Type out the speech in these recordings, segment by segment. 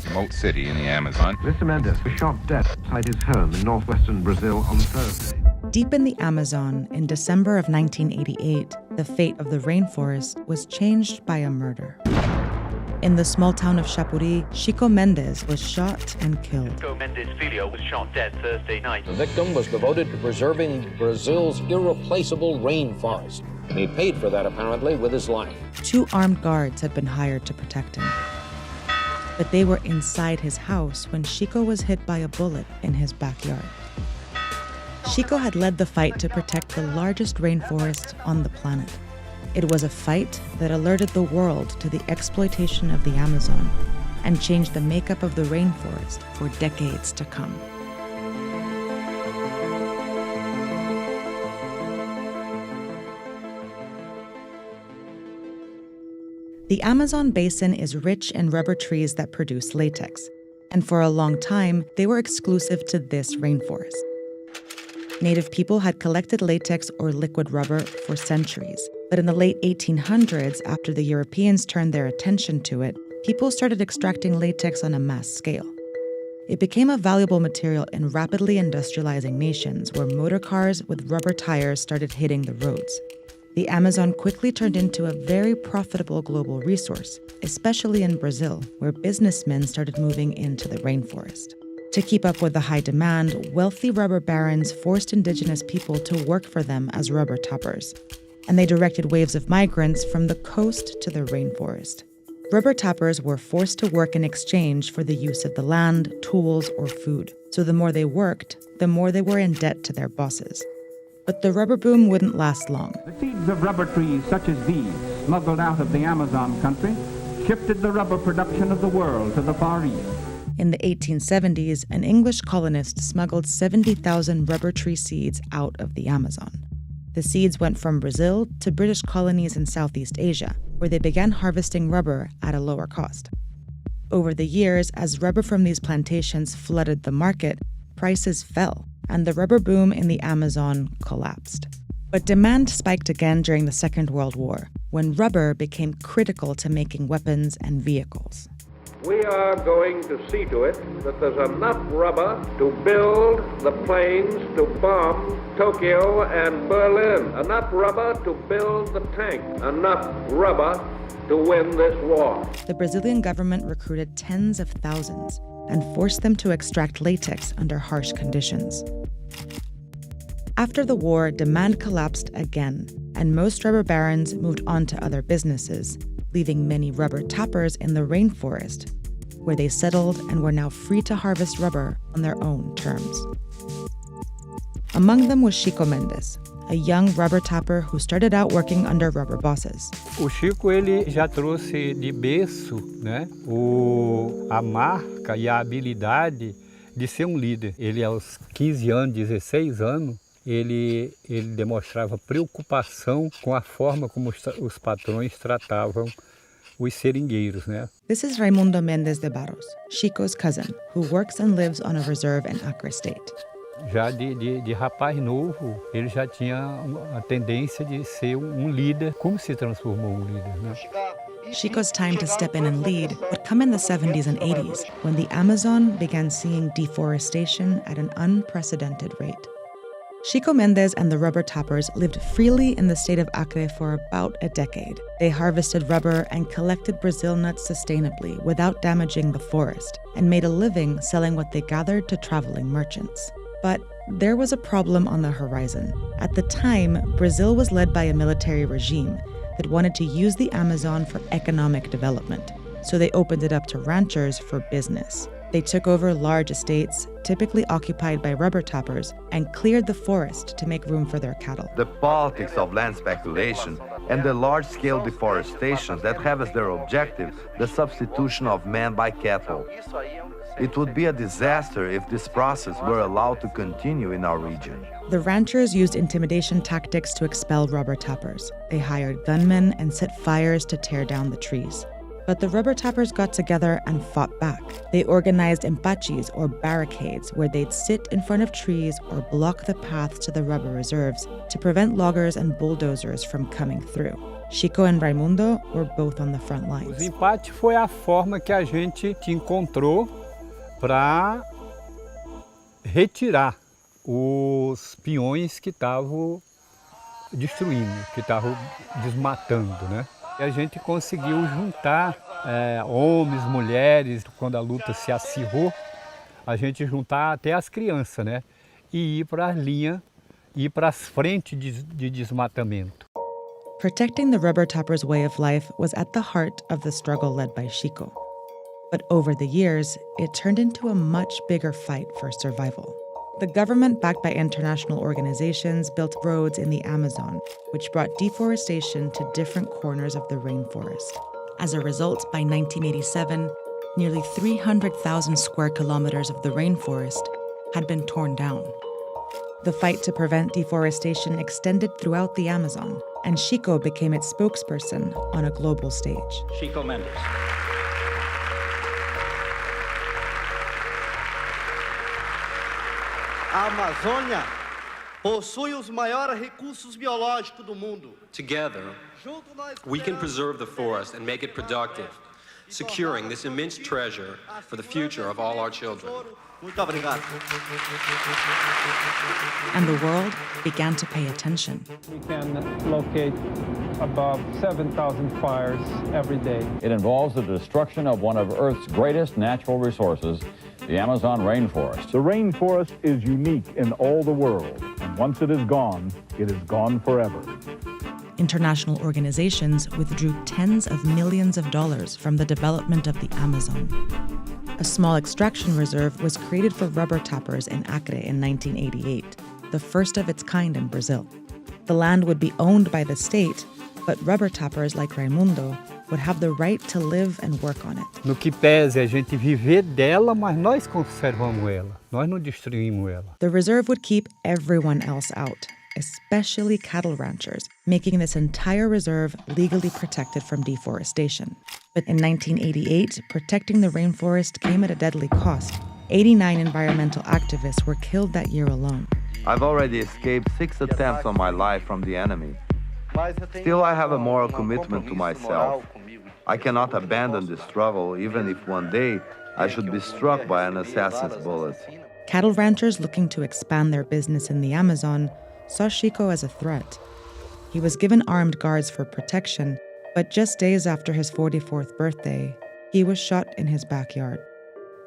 remote city in the Amazon. Mr. Mendes was shot dead outside his home in northwestern Brazil on Thursday. Deep in the Amazon, in December of 1988, the fate of the rainforest was changed by a murder. In the small town of Chapuri, Chico Mendes was shot and killed. Chico Mendes Filho was shot dead Thursday night. The victim was devoted to preserving Brazil's irreplaceable rainforest. He paid for that, apparently, with his life. 2 armed guards had been hired to protect him. But they were inside his house when Chico was hit by a bullet in his backyard. Chico had led the fight to protect the largest rainforest on the planet. It was a fight that alerted the world to the exploitation of the Amazon and changed the makeup of the rainforest for decades to come. The Amazon basin is rich in rubber trees that produce latex, and for a long time, they were exclusive to this rainforest. Native people had collected latex or liquid rubber for centuries, but in the late 1800s, after the Europeans turned their attention to it, people started extracting latex on a mass scale. It became a valuable material in rapidly industrializing nations where motor cars with rubber tires started hitting the roads. The Amazon quickly turned into a very profitable global resource, especially in Brazil, where businessmen started moving into the rainforest. To keep up with the high demand, wealthy rubber barons forced indigenous people to work for them as rubber tappers, and they directed waves of migrants from the coast to the rainforest. Rubber tappers were forced to work in exchange for the use of the land, tools, or food. So the more they worked, the more they were in debt to their bosses. But the rubber boom wouldn't last long. The seeds of rubber trees such as these, smuggled out of the Amazon country, shifted the rubber production of the world to the Far East. In the 1870s, an English colonist smuggled 70,000 rubber tree seeds out of the Amazon. The seeds went from Brazil to British colonies in Southeast Asia, where they began harvesting rubber at a lower cost. Over the years, as rubber from these plantations flooded the market, prices fell, and the rubber boom in the Amazon collapsed. But demand spiked again during the Second World War, when rubber became critical to making weapons and vehicles. We are going to see to it that there's enough rubber to build the planes to bomb Tokyo and Berlin, enough rubber to build the tank, enough rubber to win this war. The Brazilian government recruited tens of thousands and forced them to extract latex under harsh conditions. After the war, demand collapsed again, and most rubber barons moved on to other businesses, leaving many rubber tappers in the rainforest, where they settled and were now free to harvest rubber on their own terms. Among them was Chico Mendes, a young rubber tapper who started out working under rubber bosses. O Chico, ele já trouxe de berço, né, a marca e a habilidade de ser líder. Ele, aos 15 anos, 16 anos, ele demonstrava preocupação com a forma como os patrões tratavam os seringueiros, né? This is Raimundo Mendes de Barros, Chico's cousin, who works and lives on a reserve in Acre State. Já de rapaz novo, ele já tinha a tendência de ser líder. Como se transformou líder, né? Chico's time to step in and lead would come in the 70s and 80s, when the Amazon began seeing deforestation at an unprecedented rate. Chico Mendes and the rubber tappers lived freely in the state of Acre for about a decade. They harvested rubber and collected Brazil nuts sustainably without damaging the forest, and made a living selling what they gathered to traveling merchants. But there was a problem on the horizon. At the time, Brazil was led by a military regime that wanted to use the Amazon for economic development, so they opened it up to ranchers for business. They took over large estates, typically occupied by rubber tappers, and cleared the forest to make room for their cattle. The politics of land speculation and the large-scale deforestation that have as their objective the substitution of man by cattle. It would be a disaster if this process were allowed to continue in our region. The ranchers used intimidation tactics to expel rubber tappers. They hired gunmen and set fires to tear down the trees. But the rubber tappers got together and fought back. They organized empachis, or barricades, where they'd sit in front of trees or block the paths to the rubber reserves to prevent loggers and bulldozers from coming through. Chico and Raimundo were both on the front Os lines. empates foi a forma que a gente encontrou para retirar os peões que estavam destruindo, que estavam desmatando, né? E a gente conseguiu juntar homens, mulheres, quando a luta se acirrou, a gente juntar até as crianças, né? E ir para as linhas, ir para as frentes de desmatamento. Protecting the rubber tappers' way of life was at the heart of the struggle led by Chico. But over the years, it turned into a much bigger fight for survival. The government, backed by international organizations, built roads in the Amazon, which brought deforestation to different corners of the rainforest. As a result, by 1987, nearly 300,000 square kilometers of the rainforest had been torn down. The fight to prevent deforestation extended throughout the Amazon, and Chico became its spokesperson on a global stage. Chico Mendes. A Amazônia possui os maiores recursos biológicos do mundo. Together, we can preserve the forest and make it productive, securing this immense treasure for the future of all our children. Muito obrigado. And the world began to pay attention. We can locate above 7,000 fires every day. It involves the destruction of one of Earth's greatest natural resources, the Amazon rainforest. The rainforest is unique in all the world, and once it is gone forever. International organizations withdrew tens of millions of dollars from the development of the Amazon. A small extraction reserve was created for rubber tappers in Acre in 1988, the first of its kind in Brazil. The land would be owned by the state, but rubber tappers like Raimundo would have the right to live and work on it. No que pese a gente viver dela, mas nós conservamos ela, nós não destruímos ela. The reserve would keep everyone else out, especially cattle ranchers, making this entire reserve legally protected from deforestation. But in 1988, protecting the rainforest came at a deadly cost. 89 environmental activists were killed that year alone. I've already escaped 6 attempts on my life from the enemy. Still, I have a moral commitment to myself. I cannot abandon this struggle, even if one day I should be struck by an assassin's bullet. Cattle ranchers looking to expand their business in the Amazon saw Chico as a threat. He was given armed guards for protection, but just days after his 44th birthday, he was shot in his backyard.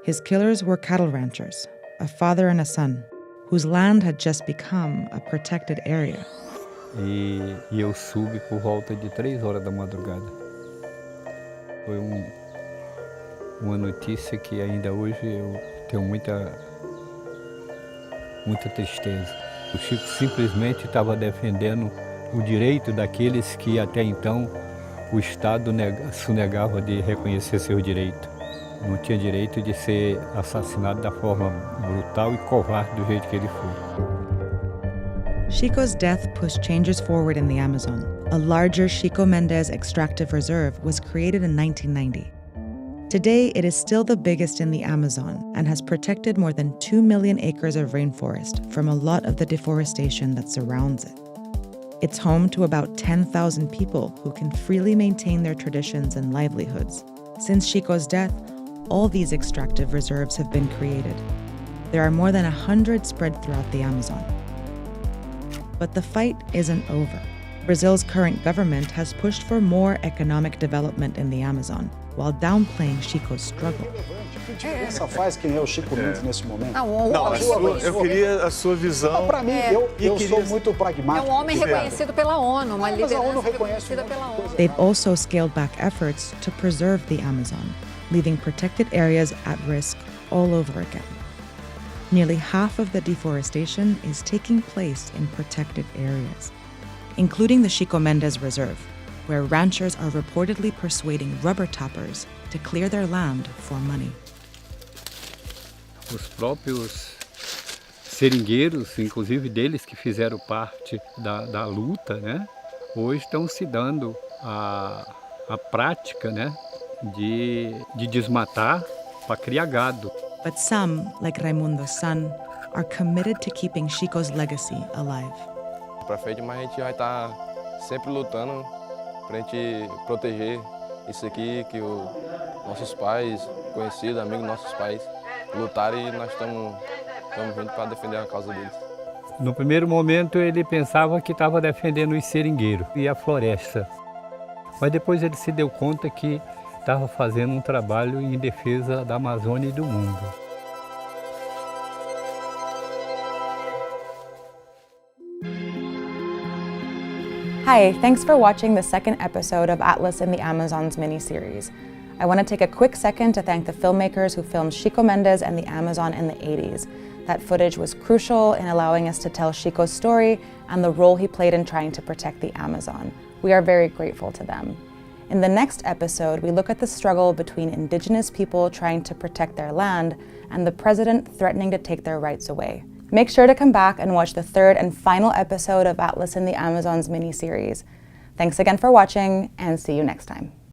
His killers were cattle ranchers, a father and a son, whose land had just become a protected area. E eu subi por volta de 3 horas da madrugada. Foi uma notícia que ainda hoje eu tenho muita tristeza. O Chico simplesmente estava defendendo o direito daqueles que até então o Estado sonegava de reconhecer seu direito. Não tinha direito de ser assassinado da forma brutal e covarde do jeito que ele foi. Chico's death pushed changes forward in the Amazon. A larger Chico Mendes extractive reserve was created in 1990. Today, it is still the biggest in the Amazon and has protected more than 2 million acres of rainforest from a lot of the deforestation that surrounds it. It's home to about 10,000 people who can freely maintain their traditions and livelihoods. Since Chico's death, all these extractive reserves have been created. There are more than 100 spread throughout the Amazon. But the fight isn't over. Brazil's current government has pushed for more economic development in the Amazon, while downplaying Chico's struggle. Essa faz quem é o Chico Mendes nesse momento? Eu queria a sua visão. Para mim, eu sou muito pragmático. É um homem reconhecido pela ONU, uma liderança reconhecida pela ONU. They've also scaled back efforts to preserve the Amazon, leaving protected areas at risk all over again. Nearly half of the deforestation is taking place in protected areas, including the Chico Mendes Reserve, where ranchers are reportedly persuading rubber tappers to clear their land for money. Os próprios seringueiros, inclusive deles que fizeram parte da luta, né, hoje estão se dando a prática, né, de desmatar para criar gado. But some, like Raimundo's son, are committed to keeping Chico's legacy alive. Para frente, mas a gente vai estar sempre lutando para a gente proteger isso aqui que os nossos pais, conhecidos, amigos nossos pais, lutaram e nós estamos juntos para defender a causa deles. No primeiro momento ele pensava que estava defendendo os seringueiros e a floresta, mas depois ele se deu conta que estava fazendo um trabalho em defesa da Amazônia e do mundo. Hi, thanks for watching the second episode of Atlas in the Amazons miniseries. I want to take a quick second to thank the filmmakers who filmed Chico Mendes and the Amazon in the 80s. That footage was crucial in allowing us to tell Chico's story and the role he played in trying to protect the Amazon. We are very grateful to them. In the next episode, we look at the struggle between indigenous people trying to protect their land and the president threatening to take their rights away. Make sure to come back and watch the third and final episode of Atlas in the Amazons miniseries. Thanks again for watching, and see you next time.